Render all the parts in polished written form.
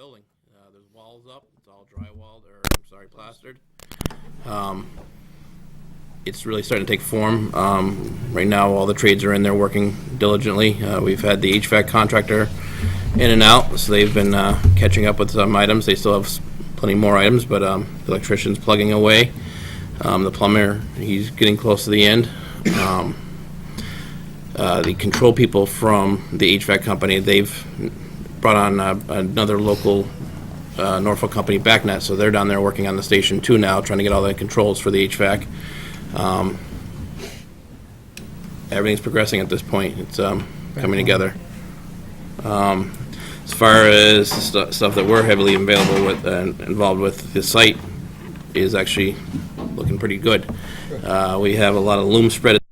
building. There's walls up. It's all drywalled, plastered. It's really starting to take form. Right now, all the trades are in there working diligently. We've had the HVAC contractor in and out, so they've been catching up with some items. They still have plenty more items, but the electrician's plugging away. The plumber, he's getting close to the end. The control people from the HVAC company, they've brought on another local Norfolk company, BackNet, so they're down there working on the station too now, trying to get all the controls for the HVAC. Everything's progressing at this point. It's coming together. As far as the stuff that we're heavily involved with, the site is actually looking pretty good. We have a lot of loom spread at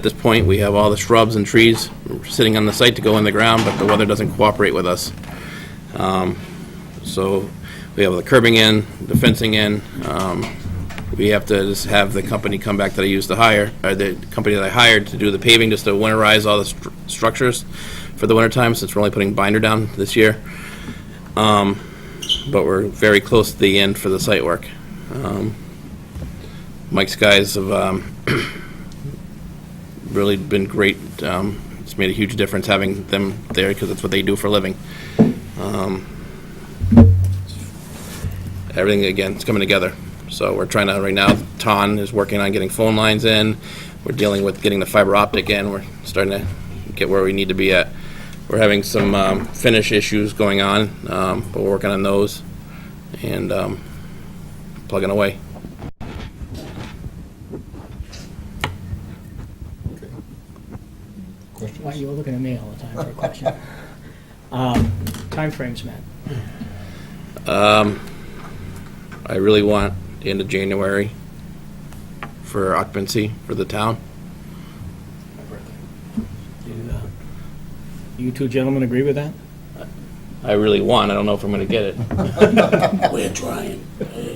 this point. We have all the shrubs and trees sitting on the site to go in the ground, but the weather doesn't cooperate with us. So we have the curbing in, the fencing in. We have to just have the company come back that I used to hire, or the company that I hired to do the paving, just to winterize all the structures for the wintertime, since we're only putting binder down this year. But we're very close to the end for the site work. Mike's guys have really been great. It's made a huge difference having them there, because that's what they do for a living. Everything, again, it's coming together. So we're trying to, right now, Ton is working on getting phone lines in. We're dealing with getting the fiber optic in. We're starting to get where we need to be at. We're having some finish issues going on, but we're working on those and plugging away. Okay. Questions? Why you were looking at me all the time for a question? Timeframes, Matt. I really want the end of January for occupancy for the town. You two gentlemen agree with that? I really want. I don't know if I'm going to get it. We're trying.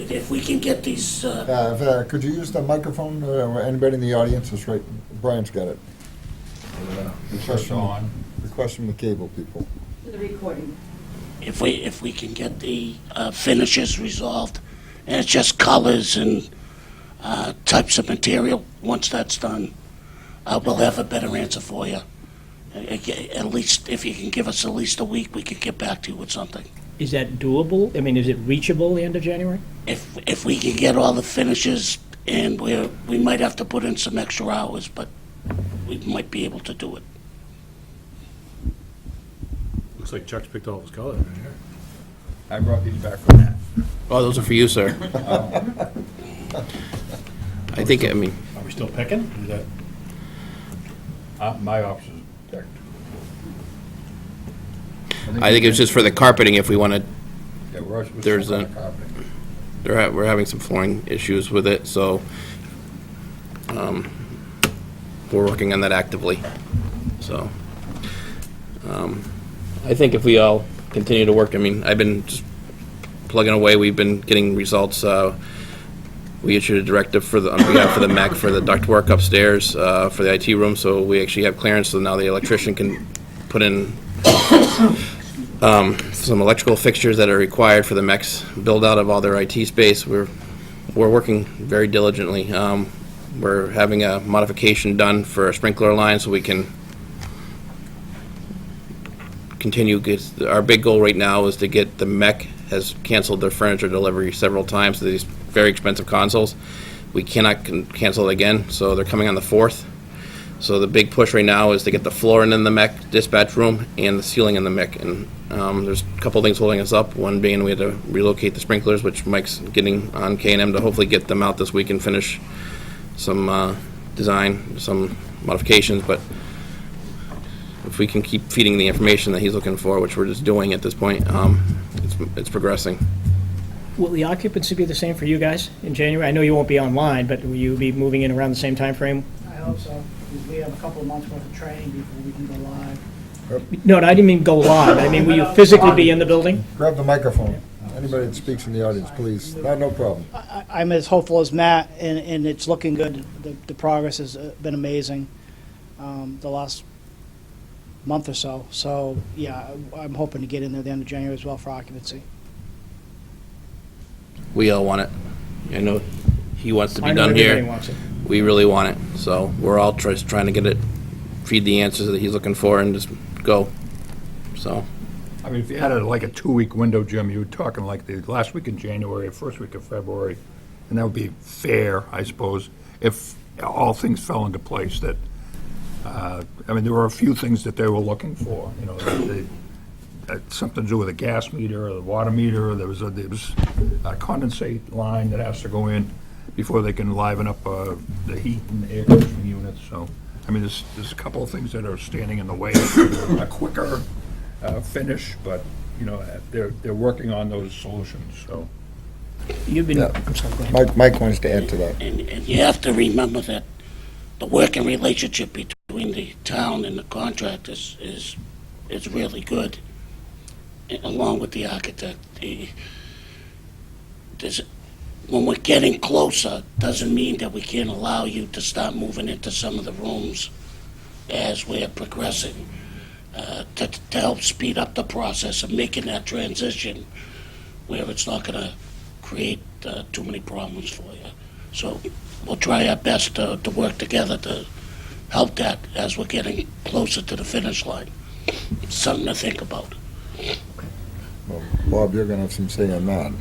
If we can get these, Could you use the microphone? Anybody in the audience? That's right. Brian's got it. Request from the cable people. The recording. if we can get the finishes resolved, and it's just colors and types of material, once that's done, we'll have a better answer for you. At least, if you can give us at least a week, we can get back to you with something. Is that doable? I mean, is it reachable the end of January? If we can get all the finishes, and we might have to put in some extra hours, but we might be able to do it. Looks like Chuck's picked all his colors right here. I brought these back from that. Oh, those are for you, sir. I think, I mean, Are we still picking? Is that? My office is decked. I think it's just for the carpeting if we want to. Yeah, we're There's still a- on the carpeting. We're having some flooring issues with it, so we're working on that actively. So I think if we all continue to work, I mean, I've been just plugging away. We've been getting results. We issued a directive on behalf of the MEC for the ductwork upstairs for the IT room, so we actually have clearance, so now the electrician can put in some electrical fixtures that are required for the MEC's build-out of all their IT space. We're working very diligently. We're having a modification done for a sprinkler line so we can continue. Our big goal right now is to get the MEC has canceled their furniture delivery several times to these very expensive consoles. We cannot cancel it again, so they're coming on the 4th. So the big push right now is to get the flooring in the MEC dispatch room and the ceiling in the MEC. And there's a couple things holding us up. One being we had to relocate the sprinklers, which Mike's getting on K&M to hopefully get them out this week and finish some design, some modifications. But if we can keep feeding the information that he's looking for, which we're just doing at this point, it's progressing. Will the occupancy be the same for you guys in January? I know you won't be online, but will you be moving in around the same time frame? I hope so. We have a couple of months worth of training before we can go live. No, I didn't mean go live. I mean, will you physically be in the building? Grab the microphone. Anybody that speaks in the audience, please. No problem. I'm as hopeful as Matt, and it's looking good. The progress has been amazing. The last month or so. So, yeah, I'm hoping to get in there the end of January as well for occupancy. We all want it. I know he wants to be I know done everybody here. wants it. We really want it, so we're all just trying to get it, feed the answers that he's looking for and just go. So, I mean, if you had like a 2-week window, Jim, you were talking like the last week in January, first week of February, and that would be fair, I suppose, if all things fell into place that, I mean, there were a few things that they were looking for, you know, something to do with a gas meter or the water meter, there was a condensate line that has to go in before they can liven up the heat and air conditioning units, so, I mean, there's a couple of things that are standing in the way of a quicker finish, but, you know, they're working on those solutions, so. You've been, Yeah. I'm sorry, go ahead. Mike wants to add to that. And you have to remember that the working relationship between the town and the contractors is really good, along with the architect. When we're getting closer, doesn't mean that we can't allow you to start moving into some of the rooms as we're progressing, to help speed up the process of making that transition where it's not going to create too many problems for you. So we'll try our best to work together to help that as we're getting closer to the finish line. It's something to think about. Well, Bob, you're going to have some say on that.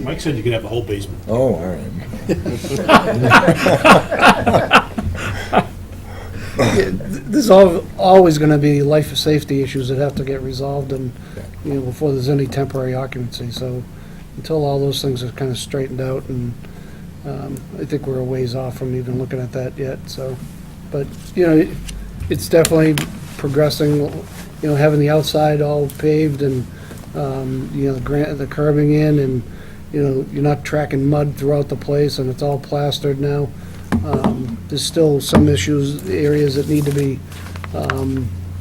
Mike said you could have the whole basement. Oh, all right. There's always going to be life or safety issues that have to get resolved and, you know, before there's any temporary occupancy. So until all those things are kind of straightened out, and I think we're a ways off from even looking at that yet. So, but, you know, it's definitely progressing, you know, having the outside all paved and, you know, the curbing in, and, you know, you're not tracking mud throughout the place, and it's all plastered now. There's still some areas that need to be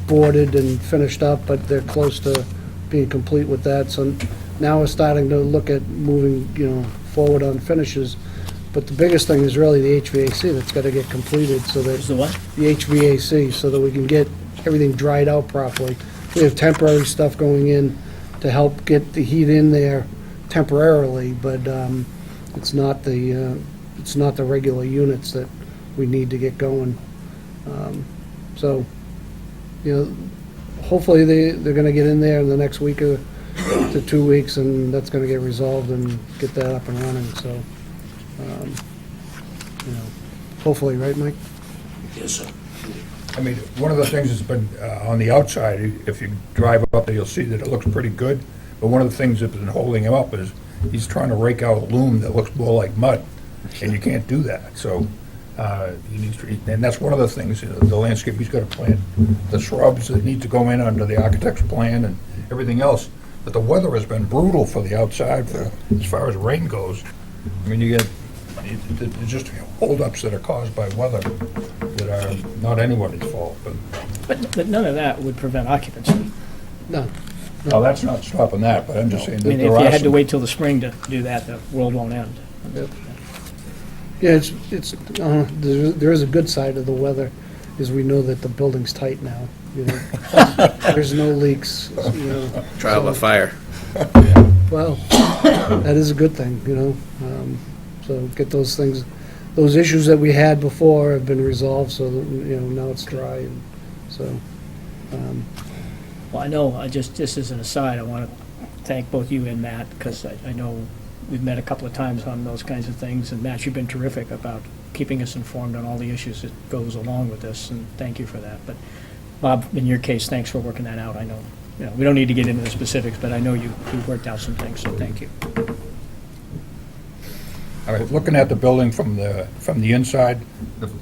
boarded and finished up, but they're close to being complete with that. So now we're starting to look at moving, you know, forward on finishes. But the biggest thing is really the HVAC that's got to get completed, so that Is the what? the HVAC, so that we can get everything dried out properly. We have temporary stuff going in to help get the heat in there temporarily, but it's not the regular units that we need to get going. So, you know, hopefully they're going to get in there in the next week or to 2 weeks, and that's going to get resolved and get that up and running. So, you know, hopefully, right, Mike? Yes, sir. I mean, one of the things that's been on the outside, if you drive up there, you'll see that it looks pretty good, but one of the things that's been holding him up is he's trying to rake out loom that looks more like mud, and you can't do that, so he needs to, and that's one of the things, you know, the landscape, he's got to plant the shrubs that need to go in under the architect's plan and everything else, but the weather has been brutal for the outside as far as rain goes. I mean, you get, there's just holdups that are caused by weather that are not anybody's fault, but, But none of that would prevent occupancy. No. no, that's not stopping that, but I'm just saying I that mean, there if you are had to some. wait till the spring to do that, the world won't end. Yeah, there is a good side of the weather, is we know that the building's tight now, you know. There's no leaks, you know. trial by fire. Well, that is a good thing, you know. So get those things, those issues that we had before have been resolved, so that, you know, now it's dry, and so, Well, I know, just as an aside, I want to thank both you and Matt, because I know we've met a couple of times on those kinds of things, and Matt, you've been terrific about keeping us informed on all the issues that goes along with this, and thank you for that. But Bob, in your case, thanks for working that out. I know, you know, we don't need to get into the specifics, but I know you worked out some things, so thank you. All right, looking at the building from the inside,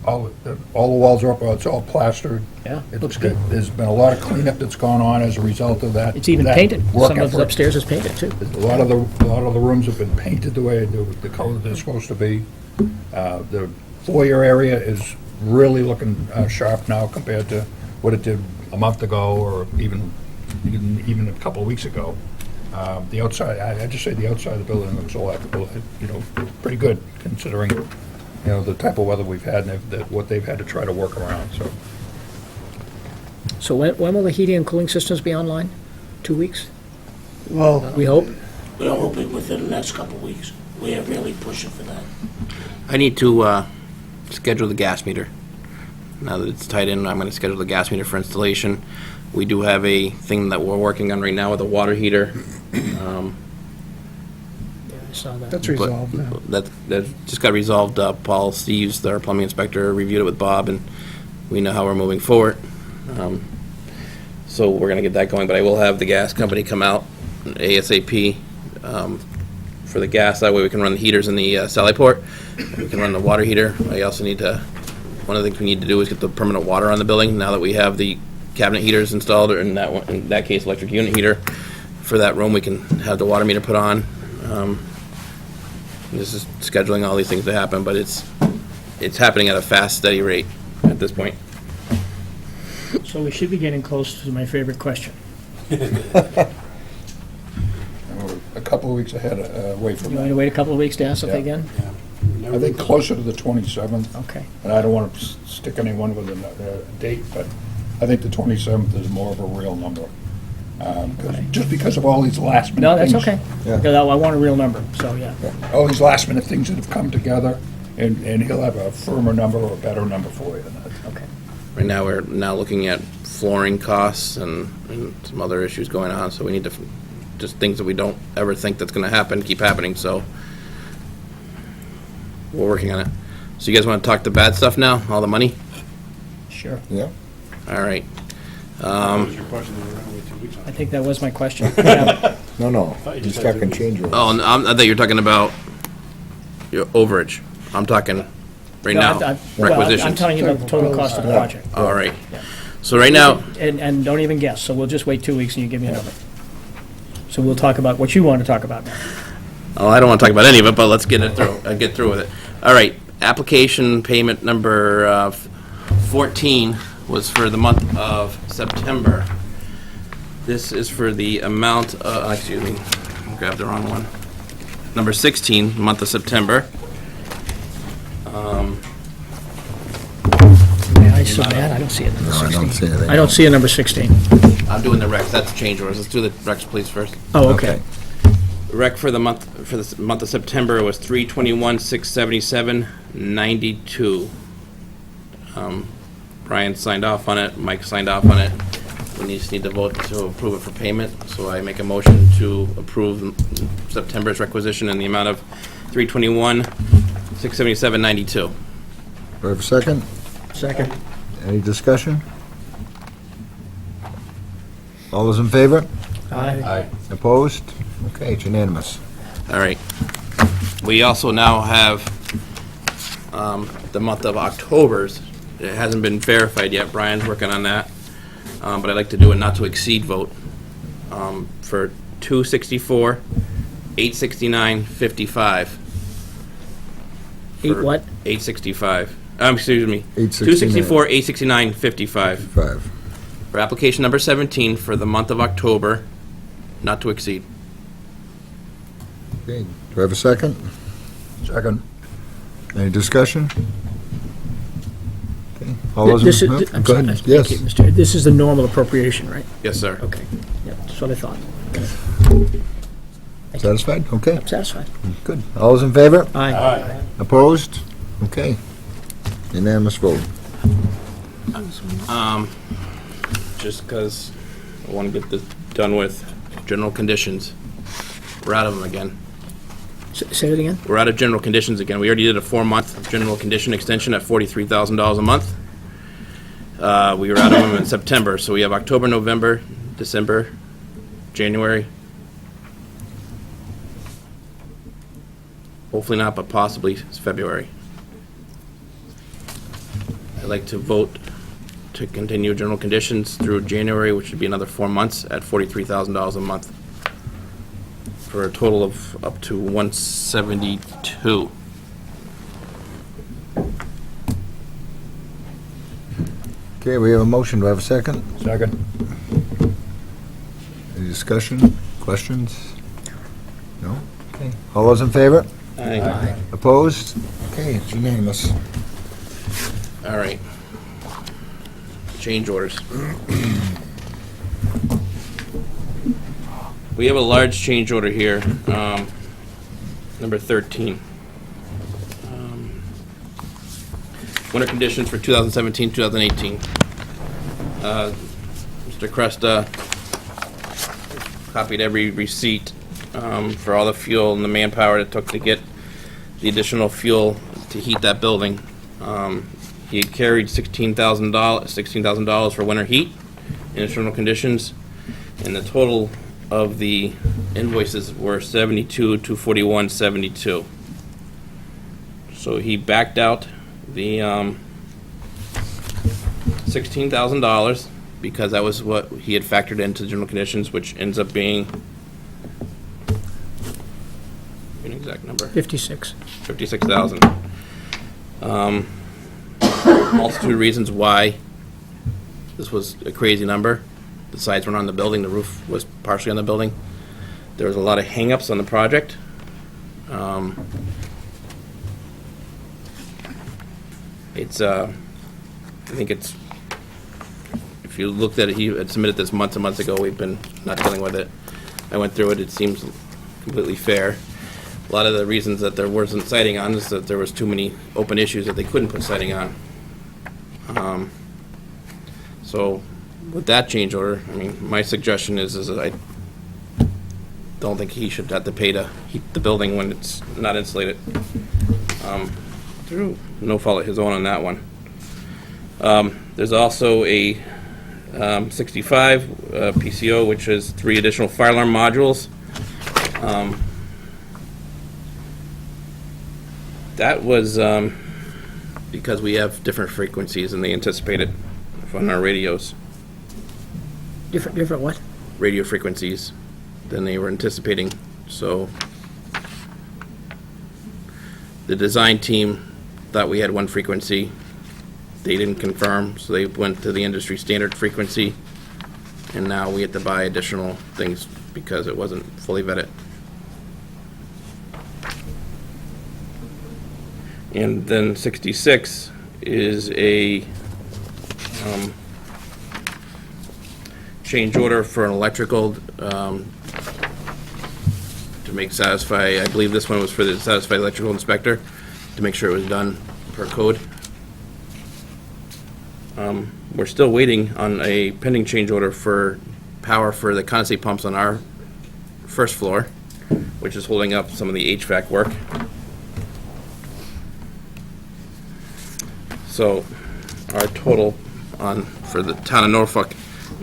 all the walls are up, it's all plastered. Yeah, It's looks good. There's been a lot of cleanup that's gone on as a result of that. It's even that painted. work Some of the effort. upstairs is painted, too. A lot of the rooms have been painted the way, the color they're supposed to be. The foyer area is really looking sharp now compared to what it did a month ago, or even a couple of weeks ago. The outside, I just say the outside of the building looks a lot, you know, pretty good considering, you know, the type of weather we've had and what they've had to try to work around, so. So when will the heating and cooling systems be online? 2 weeks, Well, we hope? We're hoping within the next couple of weeks. We're really pushing for that. I need to schedule the gas meter. Now that it's tied in, I'm going to schedule the gas meter for installation. We do have a thing that we're working on right now with a water heater. Yeah, I saw that. that's resolved now. That just got resolved. Paul Steves, our plumbing inspector, reviewed it with Bob, and we know how we're moving forward. So we're going to get that going, but I will have the gas company come out ASAP for the gas. That way we can run the heaters in the Sally Port. We can run the water heater. I also need to, one of the things we need to do is get the permanent water on the building now that we have the cabinet heaters installed, or in that case, electric unit heater. For that room, we can have the water meter put on. This is scheduling all these things to happen, but it's happening at a fast, steady rate at this point. So we should be getting close to my favorite question. We're a couple of weeks ahead, away from You want that. to wait a couple of weeks to ask if Yeah. they again? I think closer to the 27th. Okay. And I don't want to stick anyone with a date, but I think the 27th is more of a real number. Just because of all these last minute No, things. that's okay. Yeah. Because I want a real number, so yeah. All these last minute things that have come together, and he'll have a firmer number or a better number for you than that. Okay. Right now, we're now looking at flooring costs and some other issues going on, so we need to, just things that we don't ever think that's gonna happen, keep happening, so we're working on it. So you guys wanna talk the bad stuff now, all the money? Sure. Yeah. All right. What was your question? They were only 2 weeks on. I think that was my question. Yeah. No, thought you he's just had talking to- change orders. Oh, and I thought you were talking about your overage. I'm talking right No, now, well, I'm requisitions. telling you the total cost of the project. All right. So right now, And don't even guess, so we'll just wait 2 weeks and you give me a number. So we'll talk about what you want to talk about now. oh, I don't want to talk about any of it, but let's get through with it. All right, application payment number 14 was for the month of September. This is for the amount, excuse me, I grabbed the wrong one. Number 16, month of September. May I so bad? I don't see it number 16. see anything. I don't see a number 16. I'm doing the recs, that's change orders. Let's do the recs, please, first. Oh, okay. Rec for the month of September was 321,677.92. Brian signed off on it, Mike signed off on it. We just need to vote to approve it for payment, so I make a motion to approve September's requisition in the amount of 321,677.92. Do I have a second? Second. Any discussion? All those in favor? Aye. Opposed? Okay, it's unanimous. All right. We also now have the month of October's. It hasn't been verified yet. Brian's working on that. But I'd like to do a not to exceed vote for 264, 869.55. Eight what? 865. Excuse me. 869. 264, 869.55. 5. For application number 17 for the month of October, not to exceed. Okay, do I have a second? Second. Any discussion? Okay, all those This in, is, I'm go sorry, ahead, thank you, yes. Mr. This is the normal appropriation, right? Yes, sir. Okay, yeah, that's what I thought. Satisfied? Okay, I'm satisfied. good. All those in favor? Aye. Opposed? Okay. Unanimous vote. Just because I want to get this done with, general conditions. We're out of them again. Say it again? We're out of general conditions again. We already did a 4-month general condition extension at $43,000 a month. We were out of them in September, so we have October, November, December, January. Hopefully not, but possibly it's February. I'd like to vote to continue general conditions through January, which would be another 4 months at $43,000 a month, for a total of up to 172. Okay, we have a motion. Do I have a second? Second. Any discussion? Questions? No? Okay. All those in favor? Aye. Opposed? Okay, it's unanimous. All right. change orders. We have a large change order here, number 13. Winter conditions for 2017, 2018. Mr. Cresta copied every receipt for all the fuel and the manpower it took to get the additional fuel to heat that building. He had carried $16,000 for winter heat in external conditions, and the total of the invoices were $72,241.72. So he backed out the $16,000 because that was what he had factored into general conditions, which ends up being an exact number. 56. 56,000. Multitude of reasons why this was a crazy number. The sides weren't on the building, the roof was partially on the building. There was a lot of hang-ups on the project. I think it's, if you looked at it, he had submitted this months and months ago, we've been not dealing with it. I went through it, it seems completely fair. A lot of the reasons that there wasn't siding on is that there was too many open issues that they couldn't put siding on. So with that change order, I mean, my suggestion is that I don't think he should have to pay to heat the building when it's not insulated. Through no fault of his own on that one. There's also a 65 PCO, which is 3 additional fire alarm modules. That was because we have different frequencies than they anticipated on our radios. Different what? Radio frequencies than they were anticipating. So the design team thought we had one frequency. They didn't confirm, so they went to the industry standard frequency, and now we had to buy additional things because it wasn't fully vetted. And then 66 is a change order for an electrical to make satisfy, I believe this one was for the satisfied electrical inspector, to make sure it was done per code. We're still waiting on a pending change order for power for the condensate pumps on our first floor, which is holding up some of the HVAC work. So our total for the town of Norfolk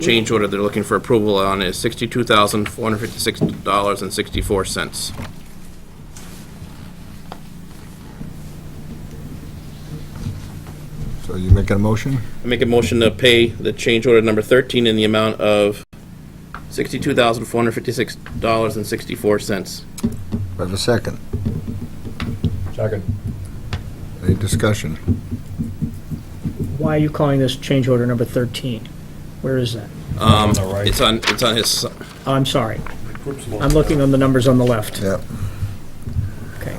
change order they're looking for approval on is $62,456.64. So you making a motion? I make a motion to pay the change order number 13 in the amount of $62,456.64. Do I have a second? Second. Any discussion? Why are you calling this change order number 13? Where is that? It's on his, Oh, I'm sorry. I'm looking on the numbers on the left. Yeah. Okay.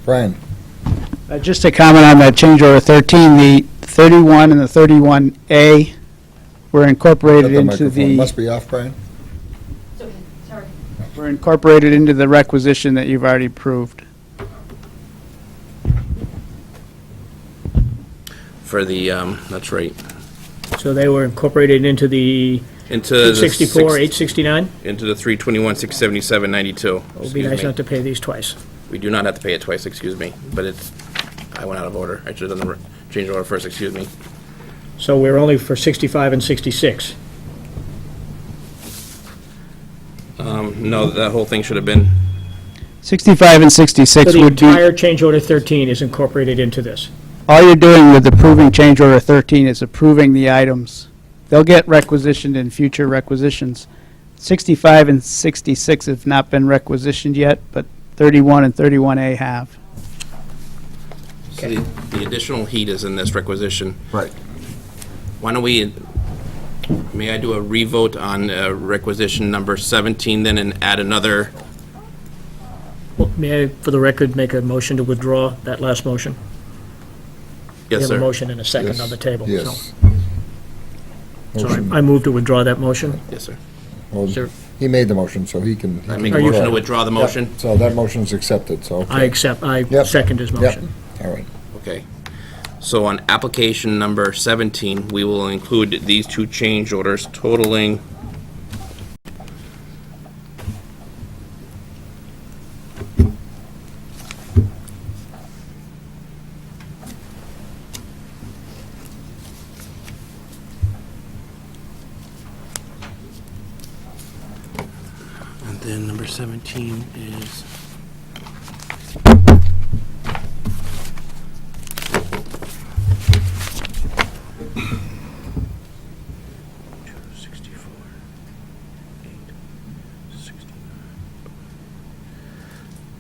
Brian? Just to comment on that change order 13, the 31 and the 31A were incorporated The into microphone must the, be off, Brian? were incorporated into the requisition that you've already approved. for the, that's right, So they were incorporated into the into the 864, six- 869? into the 321, 677, 92. It would be Excuse nice me. not to pay these twice. We do not have to pay it twice, excuse me, but it's, I went out of order. I should have done the change order first, excuse me. So we're only for 65 and 66. No, that whole thing should have been, 65 and So 66 the would be, entire change order 13 is incorporated into this. all you're doing with approving change order 13 is approving the items. They'll get requisitioned in future requisitions. 65 and 66 have not been requisitioned yet, but 31 and 31A have. so the additional heat is in this requisition. Right. Why don't we, may I do a revote on requisition number 17 then and add another, Well, may I, for the record, make a motion to withdraw that last motion? Yes, We have sir. a motion and a second Yes, on the table. Yes. So Motion- I move to withdraw that motion. Yes, sir. well, Sir. He made the motion, so he can. I make a motion to withdraw the Yep, motion. So that motion's accepted, so. okay. I Yep. second his Yep. motion. All right. Okay. So on application number 17, we will include these two change orders totaling and then number 17 is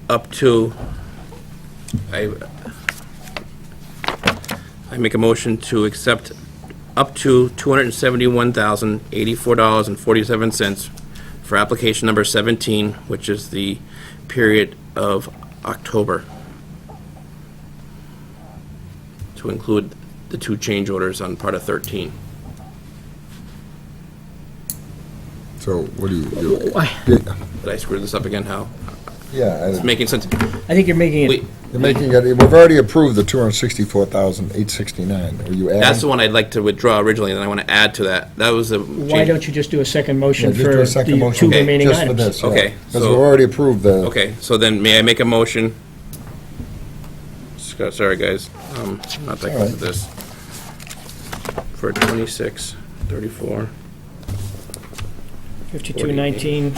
up to, I make a motion to accept up to $271,084.47 for application number 17, which is the period of October, to include the two change orders on part of 13. So what do you? Why? Did I screw this up again, Hal? Yeah, It's making sense. I think you're making Wait, it, you're making it, we've already approved the 264,869. Are you adding? that's the one I'd like to withdraw originally, and then I want to add to that. That was the. why don't you just do a second Yeah, motion just do for a second the motion two remaining just for items? this, yeah. Okay, Because so- we've already approved the. Okay, so then may I make a motion? Sorry, guys, not that All close right. to this. For 26, 34, 5219,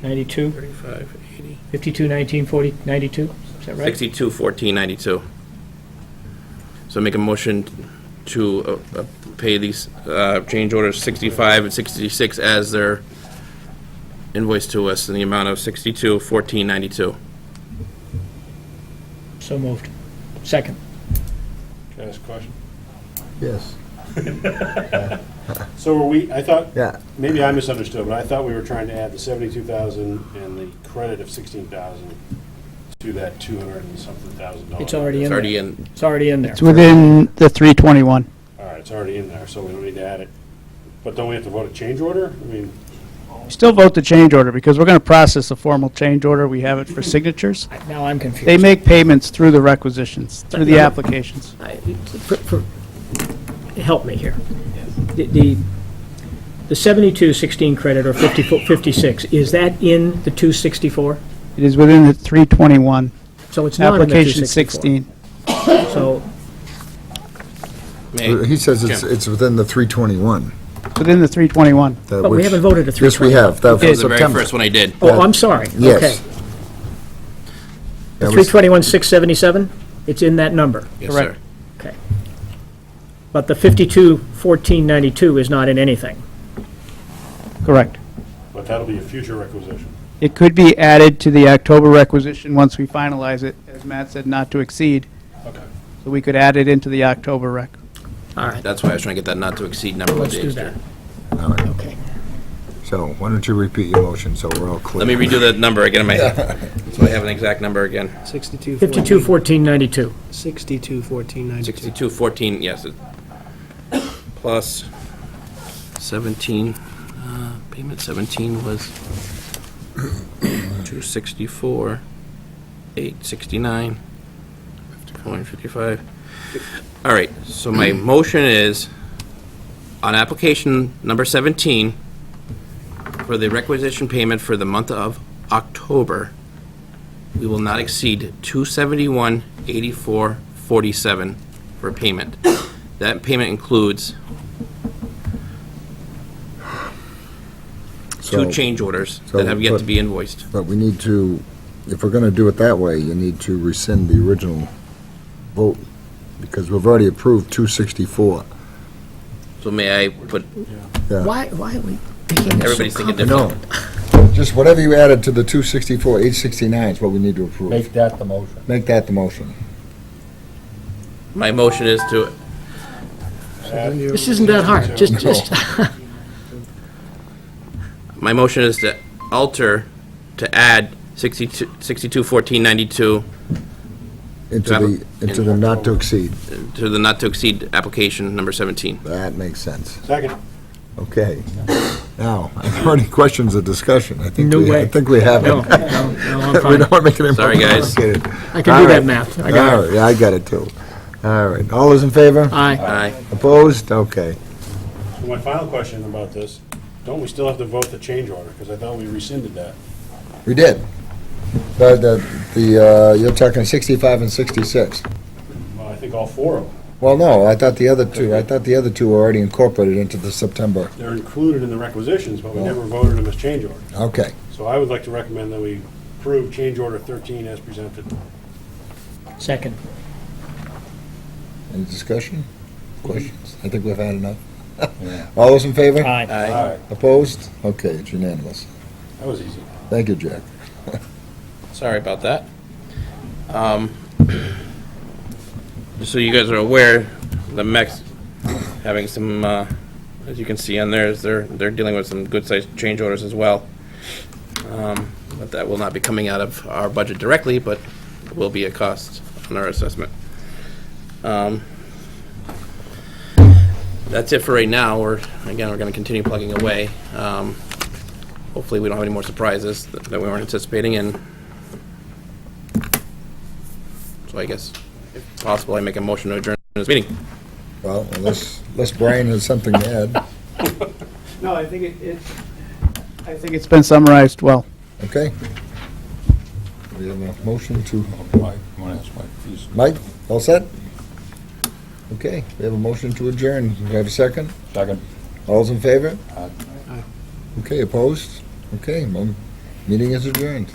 92, 35, 80, 5219, 40, 92, is that right? 62, 14, 92. So make a motion to pay these change orders 65 and 66 as their invoice to us in the amount of 62, 14, 92. So moved. Second. Can I ask a question? Yes. So are we, I thought, Yeah. maybe I misunderstood, but I thought we were trying to add the 72,000 and the credit of 16,000 to that 200 and something thousand dollars. It's already It's in already there. in, It's already in there. It's within the 321. All right, it's already in there, so we don't need to add it. But don't we have to vote a change order? I mean, Still vote the change order, because we're going to process a formal change order. We have it for signatures. Now I'm confused. They make payments through the requisitions, through the applications. Help me here. The 7216 credit, or 56, is that in the 264? It is within the 321, So it's not in the application 264. 16. So, May- He says Jim. it's within the 321. Within the 321. that but we which- haven't voted a Yes, we 321. have. That That was was the very September. first one I did. Oh, I'm sorry. Yes. Okay. That The was- 321,677, it's in that number. Yes, Correct. sir. Okay. But the 521492 is not in anything. Correct. but that'll be a future requisition. It could be added to the October requisition once we finalize it, as Matt said, not to exceed. Okay. So we could add it into the October rec. All right, That's why I was trying to get that not to exceed number. let's with do the that. All right. Okay. So why don't you repeat your motion so we're all clear? Let me redo the number again in my head, so I have an exact number again. 521492. 621492. 62, 14, yes. Plus 17, payment 17 was 264, 869, 455. All right, so my motion is, on application number 17, for the requisition payment for the month of October, we will not exceed 271.8447 for payment. That payment includes So- two change orders so- that have yet but- to be invoiced. But we need to, if we're going to do it that way, you need to rescind the original vote, because we've already approved 264. So may I put, Yeah. Why are we making it so everybody's thinking complicated? different. Just whatever you added to the 264,869 is what we need to approve. Make that the motion. Make that the motion. My motion is to, This isn't that hard, just, my motion is to alter, to add 62, 1492 Into the not to exceed. to the not-to-exceed application number 17. That makes sense. Second. Okay. Now, are there any questions or discussion? I think No we- way. I think we have it. No, I'm We fine. don't want to make it more Sorry, guys. complicated. I can All do that right. math. I got All it. right, yeah, I got it too. All right, all those in favor? Aye. Aye. Opposed? Okay. So my final question about this, don't we still have to vote the change order? Because I thought we rescinded that. We did. You're talking 65 and 66. Well, I think all four of them. Well, no, I thought the other two were already incorporated into the September. They're included in the requisitions, but we never voted them as change orders. Okay. So I would like to recommend that we approve change order 13 as presented. Second. Any discussion? Questions? I think we've had enough. All those in favor? Aye. All right, Opposed? Okay, it's unanimous. that was easy. Thank you, Jack. Sorry about that. Just so you guys are aware, the MEC's having some, as you can see on theirs, they're dealing with some good-sized change orders as well. But that will not be coming out of our budget directly, but will be a cost on our assessment. That's it for right now. We're going to continue plugging away. Hopefully, we don't have any more surprises that we weren't anticipating, and so I guess, if possible, I make a motion to adjourn this meeting. Well, unless Brian has something to add. No, I think I think it's been summarized well. Okay. We have a motion to, Mike, I want to ask Mike, please. Mike, all set? Okay, we have a motion to adjourn. Do we have a second? Second. All's in favor? Aye. Okay, opposed? Okay, meeting is adjourned.